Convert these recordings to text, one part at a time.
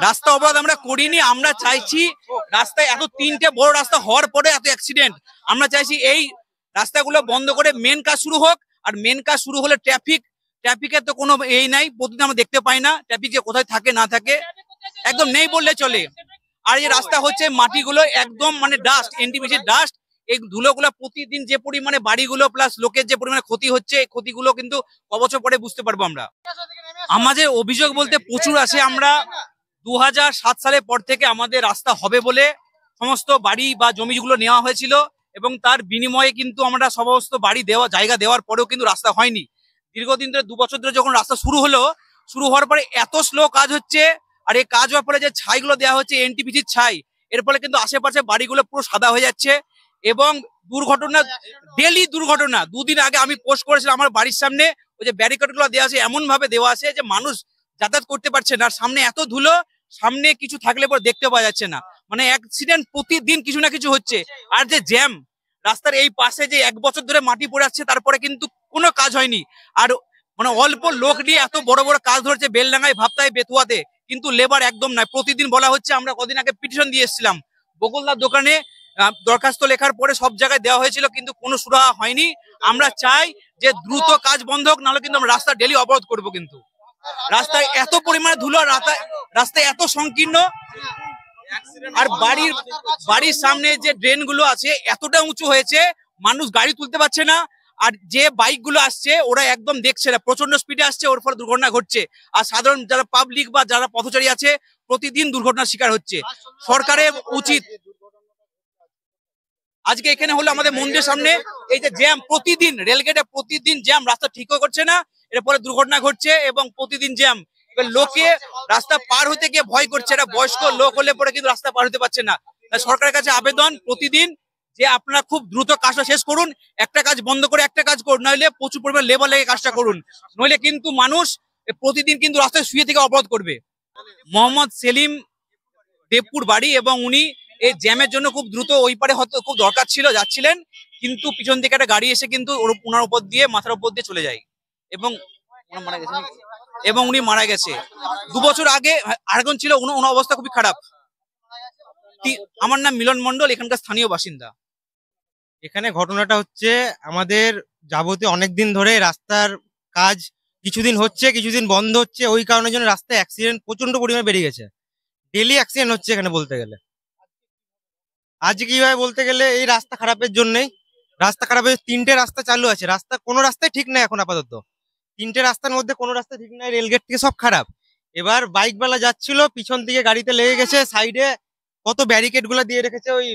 রাস্তা অবরোধ আমরা করিনি। আমরা চাইছি রাস্তায় এত তিনটে বড় রাস্তা হওয়ার পরে এত অ্যাক্সিডেন্ট, আমরা চাইছি এই রাস্তাগুলো বন্ধ করে মেন কাজ শুরু হোক। আর মেন কাজ শুরু হলে ট্রাফিকের তো কোনো এই নাই, প্রতিদিন আমরা দেখতে পাই না ট্রাফিক যে কোথায় থাকে না থাকে, একদম নেই বললে চলে। আর এই রাস্তা হচ্ছে মাটিগুলো একদম মানে ডাস্ট, এনটিপিসির ডাস্ট, এই ধুলোগুলো প্রতিদিন যে পরিমাণে বাড়িগুলো প্লাস লোকের যে পরিমাণে ক্ষতি হচ্ছে, এই ক্ষতিগুলো কিন্তু কবছর পরে বুঝতে পারবো আমরা। আমাদের অভিযোগ বলতে প্রচুর আছে। আমরা 2007 সালের পর থেকে আমাদের রাস্তা হবে বলে সমস্ত বাড়ি বা জমিগুলো নেওয়া হয়েছিল, এবং তার বিনিময়ে কিন্তু আমরা সমস্ত বাড়ি জায়গা দেওয়ার পরেও কিন্তু রাস্তা হয়নি। দীর্ঘদিন ধরে 2 বছর ধরে যখন রাস্তা শুরু হওয়ার পরে এত স্লো কাজ হচ্ছে। আর এই কাজ হওয়ার পরে যে ছাইগুলো দেওয়া হচ্ছে এনটিপিসির ছাই, এর ফলে কিন্তু আশেপাশে বাড়িগুলো পুরো সাদা হয়ে যাচ্ছে। এবং দুর্ঘটনা, ডেলি দুর্ঘটনা। 2 দিন আগে আমি পোস্ট করেছিলাম আমার বাড়ির সামনে ওই যে ব্যারিকেড গুলো দেওয়া আছে, এমন ভাবে দেওয়া আছে যে মানুষ যাতায়াত করতে পারছে না। আর সামনে এত ধুলো, সামনে কিছু থাকলে পরে দেখতে পাওয়া যাচ্ছে না। মানে অ্যাক্সিডেন্ট প্রতিদিন কিছু না কিছু হচ্ছে। আর যে জ্যাম রাস্তার এই পাশে যে 1 বছর ধরে মাটি পড়ে যাচ্ছে, তারপরে কিন্তু কোনো কাজ হয়নি। আর মানে অল্প লোক নিয়ে এত বড় বড় কাজ ধরেছে বেলডাঙ্গায়, ভাবতায়, বেতুয়াতে, কিন্তু লেবার একদম নাই। প্রতিদিন বলা হচ্ছে, আমরা কদিন আগে পিটিশন দিয়ে এসেছিলাম বকুলদার দোকানে, দরখাস্ত লেখার পরে সব জায়গায় দেওয়া হয়েছিল, কিন্তু কোনো সুরাহা হয়নি। আমরা চাই যে দ্রুত কাজ বন্ধ হোক, নাহলে কিন্তু আমরা রাস্তা ডেলি অবরোধ করবো। কিন্তু রাস্তায় এত পরিমাণে ধুলো, রাস্তায় এত সংকীর্ণ। আর বাড়ির সামনে যে ড্রেন গুলো আছে এতটা উঁচু হয়েছে, মানুষ গাড়ি তুলতে পারছে না। আর যে বাইক গুলো আসছে ওরা একদম দেখছে না, প্রচন্ড স্পিডে আসছে, ওর ফলে দুর্ঘটনা ঘটছে। আর সাধারণ যারা পাবলিক বা যারা পথচারী আছে প্রতিদিন দুর্ঘটনার শিকার হচ্ছে। সরকারের উচিত, আজকে এখানে হলো আমাদের মন্দিরের সামনে এই যে জ্যাম, প্রতিদিন রেলগেটে প্রতিদিন জ্যাম, রাস্তা ঠিকও করছে না, এর ফলে দুর্ঘটনা ঘটছে এবং প্রতিদিন জ্যাম। লোকে রাস্তা পার হতে গিয়ে ভয় করছে। এটা বয়স্ক লোক হলে পরে কিন্তু রাস্তা পার হতে পারছে না। সরকারের কাছে আবেদন প্রতিদিন যে আপনারা খুব দ্রুত কাজটা শেষ করুন, একটা কাজ বন্ধ করে একটা কাজ করুন, নইলে প্রচুর পরিমাণ লেবার লেগে কাজটা করুন, নইলে কিন্তু মানুষ প্রতিদিন কিন্তু রাস্তায় শুয়ে থেকে অবরোধ করবে। মোহাম্মদ সেলিম, দেবপুর বাড়ি, এবং উনি এই জ্যামের জন্য খুব দ্রুত ওই পারে হয়তো খুব দরকার ছিল, যাচ্ছিলেন, কিন্তু পিছন থেকে একটা গাড়ি এসে কিন্তু ওনার উপর দিয়ে, মাথার উপর দিয়ে চলে যায় এবং উনি মারা গেছে। 2 বছর আগে আরেকজন ছিল, ওনার অবস্থা খুবই খারাপ। আমার নাম মিলন মন্ডল, এখানকার স্থানীয় বাসিন্দা। এখানে ঘটনাটা হচ্ছে, আমাদের যাবতীয় অনেকদিন ধরে রাস্তার কাজ কিছুদিন হচ্ছে, কিছুদিন বন্ধ হচ্ছে। ওই কারণের জন্য রাস্তায় অ্যাক্সিডেন্ট প্রচন্ড পরিমাণে বেড়ে গেছে। ডেলি অ্যাক্সিডেন্ট হচ্ছে এখানে বলতে গেলে। আজ কিভাবে বলতে গেলে এই রাস্তা খারাপের জন্যই। রাস্তা খারাপের 3টে রাস্তা চালু আছে, কোনো রাস্তায় ঠিক নাই এখন আপাতত। 3টে রাস্তার মধ্যে কোনো রাস্তা ঠিক নাই, রেলগেট থেকে সব খারাপ। এবার বাইকওয়ালা যাচ্ছিল, পিছন দিকে গাড়িতে লেগে গেছে। সাইডে কত ব্যারিকেড গুলা দিয়ে রেখেছে, ওই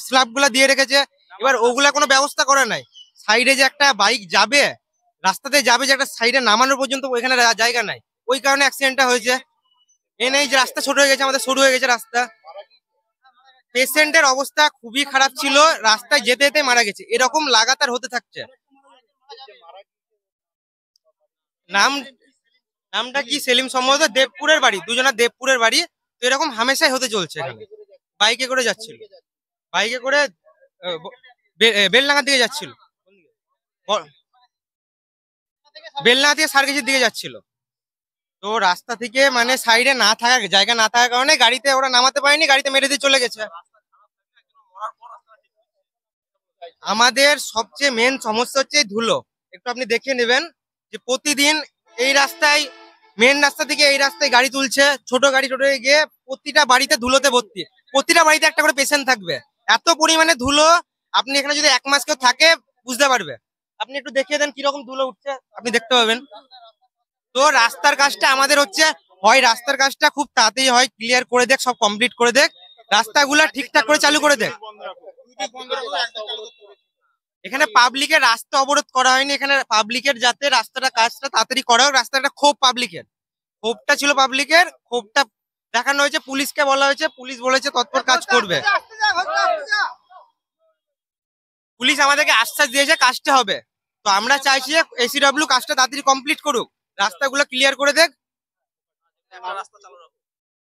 স্ল্যাব গুলা দিয়ে রেখেছে। এবার ওগুলা কোনো ব্যবস্থা করা নাই। সাইডে যে একটা বাইক যাবে, রাস্তাতে যাবে, যে একটা সাইডে নামানোর পর্যন্ত ওইখানে জায়গা নাই। ওই কারণে অ্যাক্সিডেন্টটা হয়েছে। এ নেই যে রাস্তা ছোট হয়ে গেছে, আমাদের সরু হয়ে গেছে রাস্তা। পেশেন্টের অবস্থা খুবই খারাপ ছিল, রাস্তায় যেতে যেতে মারা গেছে। এরকম লাগাতার হতে থাকছে। নামটা কি? সেলিম, সম্ভবত দেবপুরের বাড়ি, দুজনা দেবপুরের বাড়ি। তো এরকম হামেশাই হতে চলছে এখানে। বাইকে করে যাচ্ছিল, বাইকে করে বেলডাঙ্গার দিকে যাচ্ছিল, বেলডাঙ্গা থেকে সার্কিটের দিকে যাচ্ছিল। তো রাস্তা থেকে মানে সাইডে না থাকা, জায়গা না থাকার কারণে গাড়িতে ওরা নামাতে পারেনি, গাড়িতে মেরে দিয়ে চলে গেছে। আমাদের সবচেয়ে মেন সমস্যা হচ্ছে ধুলো। একটু আপনি দেখে নেবেন যে প্রতিদিন এই রাস্তায়, মেন রাস্তা থেকে এই রাস্তায় গাড়ি তুলছে, ছোট গাড়ি গিয়ে প্রতিটা বাড়িতে ধুলোতে ভর্তি। প্রতিটা বাড়িতে একটা করে পেশেন্ট থাকবে। এত পরিমাণে ধুলো, আপনি এখানে যদি 1 মাস কেউ থাকে বুঝতে পারবে। আপনি একটু দেখিয়ে দেন কিরকম ধুলো উঠছে, আপনি দেখতে পাবেন। তো রাস্তার কাজটা আমাদের হচ্ছে, হয় রাস্তার কাজটা খুব তাড়াতাড়ি হয়, ক্লিয়ার করে দেখ, সব কমপ্লিট করে দেখ, রাস্তাগুলা ঠিকঠাক করে চালু করে দেখ। এখানে পাবলিকের রাস্তা অবরোধ করা হয়নি, এখানে পাবলিকের যাতে রাস্তাটা কাজটা তাড়াতাড়ি করা হোক। রাস্তাটা ক্ষোভ পাবলিকের, ক্ষোভটা ছিল পাবলিকের, ক্ষোভটা দেখানো হয়েছে, পুলিশকে বলা হয়েছে, পুলিশ বলেছে তৎপর কাজ করবে। পুলিশ আমাদেরকে আশ্বাস দিয়েছে কাজটা হবে। তো আমরা চাইছি এসিডব্লিউ কাজটা তাড়াতাড়ি কমপ্লিট করুক, রাস্তাগুলো ক্লিয়ার করে দেখ।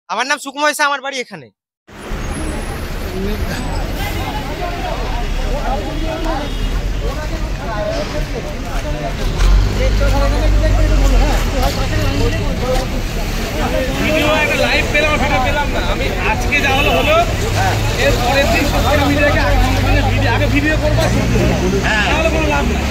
আমার নাম সুকুমার, আমার বাড়ি এখানে। ভিডিও একটা লাইভ পেলাম, ভিডিও পেলাম না। আমি আজকে যা হলো হলো, এর পরের দিন সোশ্যাল মিডিয়াকে আগে ভিডিও করবো, তাহলে কোনো লাভ নাই।